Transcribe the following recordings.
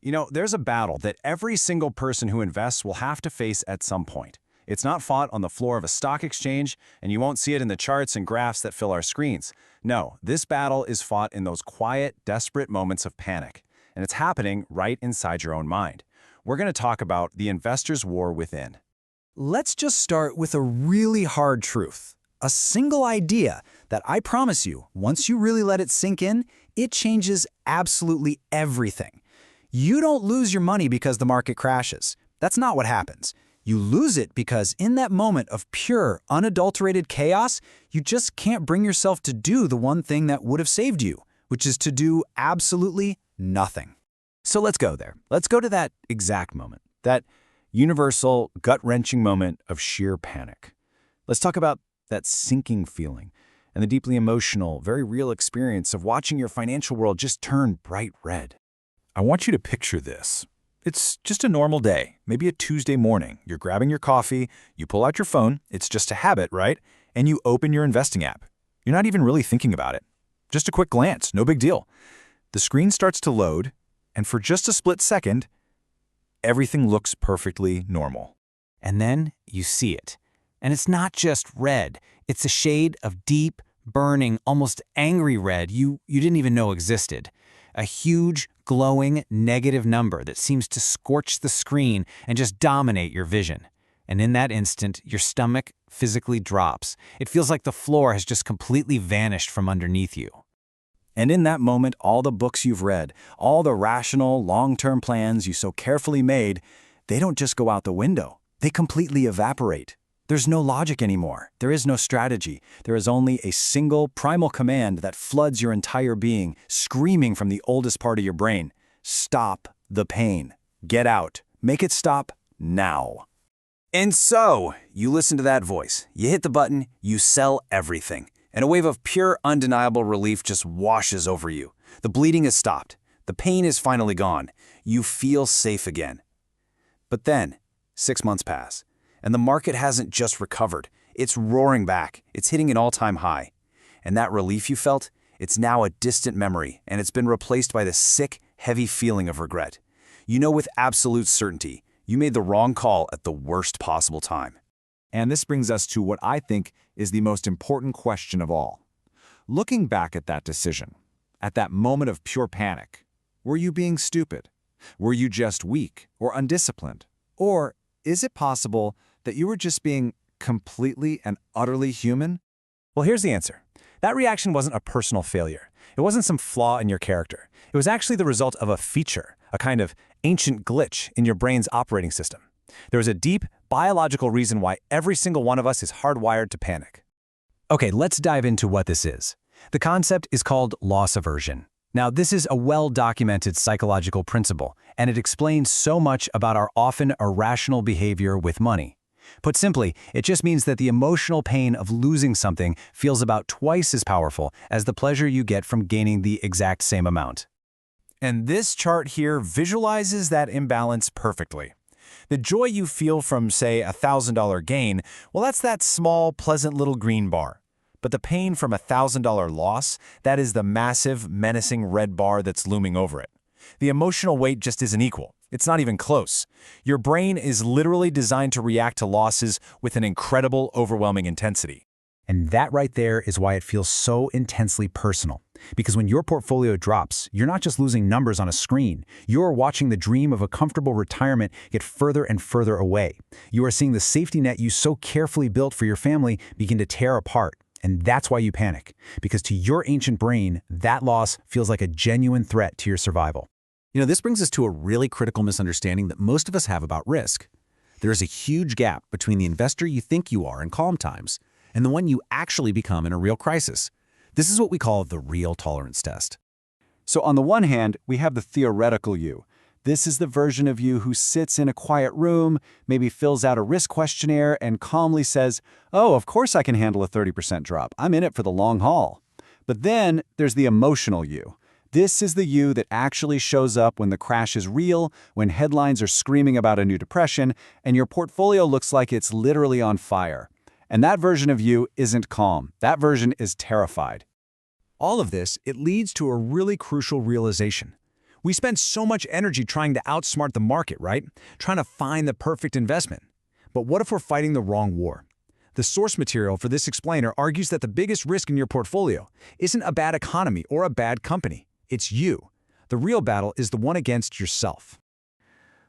There's a battle that every single person who invests will have to face at some point. It's not fought on the floor of a stock exchange, and you won't see it in the charts and graphs that fill our screens. No, this battle is fought in those quiet, desperate moments of panic, and it's happening right inside your own mind. We're going to talk about the investor's war within. Let's just start with a really hard truth. A single idea that I promise you, once you really let it sink in, it changes absolutely everything. You don't lose your money because the market crashes. That's not what happens. You lose it because in that moment of pure, unadulterated chaos, you just can't bring yourself to do the one thing that would have saved you, which is to do absolutely nothing. So let's go there. Let's go to that exact moment, that universal, gut-wrenching moment of sheer panic. Let's talk about that sinking feeling and the deeply emotional, very real experience of watching your financial world just turn bright red. I want you to picture this. It's just a normal day, maybe a Tuesday morning. You're grabbing your coffee, you pull out your phone, it's just a habit, right? And you open your investing app. You're not even really thinking about it. Just a quick glance, no big deal. The screen starts to load, and for just a split second, everything looks perfectly normal. And then you see it. And it's not just red. It's a shade of deep, burning, almost angry red you didn't even know existed. A huge, glowing, negative number that seems to scorch the screen and just dominate your vision. And in that instant, your stomach physically drops. It feels like the floor has just completely vanished from underneath you. And in that moment, all the books you've read, all the rational, long-term plans you so carefully made, they don't just go out the window. They completely evaporate. There's no logic anymore. There is no strategy. There is only a single primal command that floods your entire being, screaming from the oldest part of your brain. Stop the pain. Get out. Make it stop now. And so, you listen to that voice. You hit the button, you sell everything. And a wave of pure, undeniable relief just washes over you. The bleeding has stopped. The pain is finally gone. You feel safe again. But then, 6 months pass. And the market hasn't just recovered. It's roaring back. It's hitting an all-time high. And that relief you felt, it's now a distant memory, and it's been replaced by the sick, heavy feeling of regret. You know with absolute certainty, you made the wrong call at the worst possible time. And this brings us to what I think is the most important question of all. Looking back at that decision, at that moment of pure panic, were you being stupid? Were you just weak or undisciplined? Or is it possible that you were just being completely and utterly human? Well, here's the answer. That reaction wasn't a personal failure. It wasn't some flaw in your character. It was actually the result of a feature, a kind of ancient glitch in your brain's operating system. There was a deep, biological reason why every single one of us is hardwired to panic. Okay, let's dive into what this is. The concept is called loss aversion. Now, this is a well-documented psychological principle, and it explains so much about our often irrational behavior with money. Put simply, it just means that the emotional pain of losing something feels about twice as powerful as the pleasure you get from gaining the exact same amount. And this chart here visualizes that imbalance perfectly. The joy you feel from, say, a $1,000 gain, well, that's that small, pleasant little green bar. But the pain from a $1,000 loss, that is the massive, menacing red bar that's looming over it. The emotional weight just isn't equal. It's not even close. Your brain is literally designed to react to losses with an incredible, overwhelming intensity. And that right there is why it feels so intensely personal. Because when your portfolio drops, you're not just losing numbers on a screen. You're watching the dream of a comfortable retirement get further and further away. You are seeing the safety net you so carefully built for your family begin to tear apart. And that's why you panic. Because to your ancient brain, that loss feels like a genuine threat to your survival. This brings us to a really critical misunderstanding that most of us have about risk. There is a huge gap between the investor you think you are in calm times and the one you actually become in a real crisis. This is what we call the real tolerance test. So on the one hand, we have the theoretical you. This is the version of you who sits in a quiet room, maybe fills out a risk questionnaire, and calmly says, "Oh, of course I can handle a 30% drop. I'm in it for the long haul." But then there's the emotional you. This is the you that actually shows up when the crash is real, when headlines are screaming about a new depression, and your portfolio looks like it's literally on fire. And that version of you isn't calm. That version is terrified. All of this, it leads to a really crucial realization. We spend so much energy trying to outsmart the market, right? Trying to find the perfect investment. But what if we're fighting the wrong war? The source material for this explainer argues that the biggest risk in your portfolio isn't a bad economy or a bad company. It's you. The real battle is the one against yourself.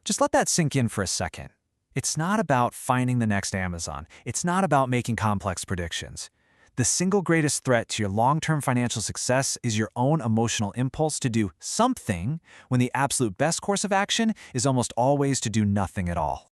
Just let that sink in for a second. It's not about finding the next Amazon. It's not about making complex predictions. The single greatest threat to your long-term financial success is your own emotional impulse to do something when the absolute best course of action is almost always to do nothing at all.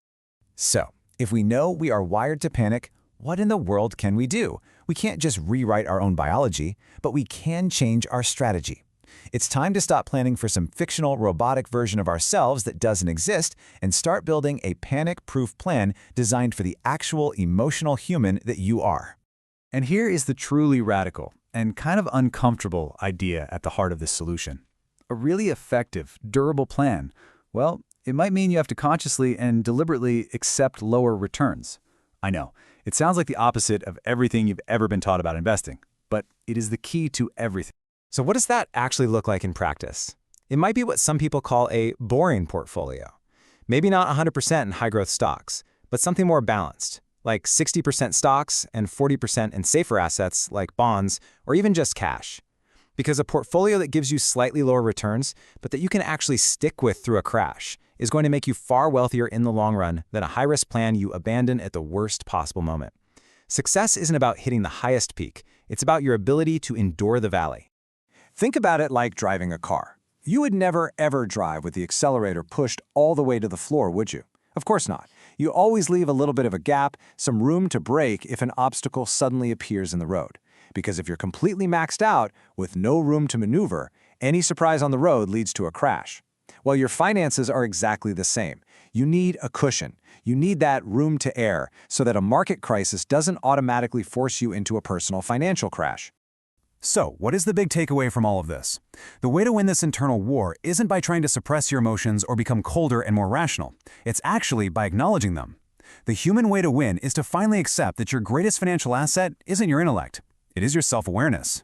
So, if we know we are wired to panic, what in the world can we do? We can't just rewrite our own biology, but we can change our strategy. It's time to stop planning for some fictional robotic version of ourselves that doesn't exist and start building a panic-proof plan designed for the actual emotional human that you are. And here is the truly radical and kind of uncomfortable idea at the heart of this solution. A really effective, durable plan, well, it might mean you have to consciously and deliberately accept lower returns. I know, it sounds like the opposite of everything you've ever been taught about investing, but it is the key to everything. So what does that actually look like in practice? It might be what some people call a boring portfolio. Maybe not 100% in high-growth stocks, but something more balanced, like 60% stocks and 40% in safer assets like bonds or even just cash. Because a portfolio that gives you slightly lower returns, but that you can actually stick with through a crash, is going to make you far wealthier in the long run than a high-risk plan you abandon at the worst possible moment. Success isn't about hitting the highest peak. It's about your ability to endure the valley. Think about it like driving a car. You would never, ever drive with the accelerator pushed all the way to the floor, would you? Of course not. You always leave a little bit of a gap, some room to brake if an obstacle suddenly appears in the road. Because if you're completely maxed out, with no room to maneuver, any surprise on the road leads to a crash. Well, your finances are exactly the same. You need a cushion. You need that room to err so that a market crisis doesn't automatically force you into a personal financial crash. So, what is the big takeaway from all of this? The way to win this internal war isn't by trying to suppress your emotions or become colder and more rational. It's actually by acknowledging them. The human way to win is to finally accept that your greatest financial asset isn't your intellect. It is your self-awareness.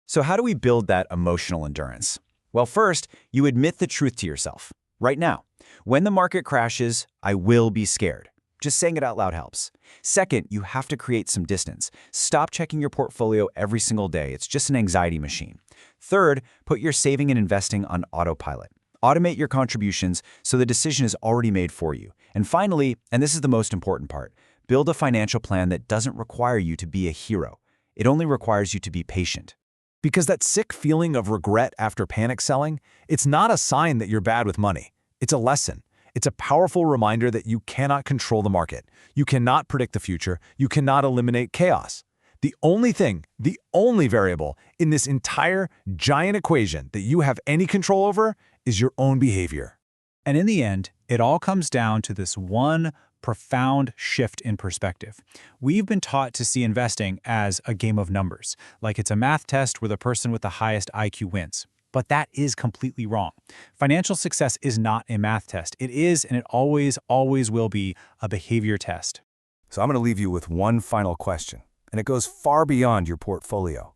So how do we build that emotional endurance? Well, first, you admit the truth to yourself. Right now, when the market crashes, I will be scared. Just saying it out loud helps. Second, you have to create some distance. Stop checking your portfolio every single day. It's just an anxiety machine. Third, put your saving and investing on autopilot. Automate your contributions so the decision is already made for you. And finally, and this is the most important part, build a financial plan that doesn't require you to be a hero. It only requires you to be patient. Because that sick feeling of regret after panic selling, it's not a sign that you're bad with money. It's a lesson. It's a powerful reminder that you cannot control the market. You cannot predict the future. You cannot eliminate chaos. The only thing, the only variable in this entire giant equation that you have any control over is your own behavior. And in the end, it all comes down to this one profound shift in perspective. We've been taught to see investing as a game of numbers, like it's a math test where the person with the highest IQ wins. But that is completely wrong. Financial success is not a math test. It is, and it always, always will be, a behavior test. So I'm going to leave you with one final question, and it goes far beyond your portfolio.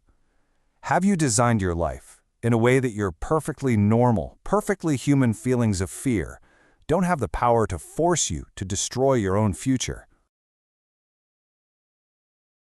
Have you designed your life in a way that your perfectly normal, perfectly human feelings of fear don't have the power to force you to destroy your own future?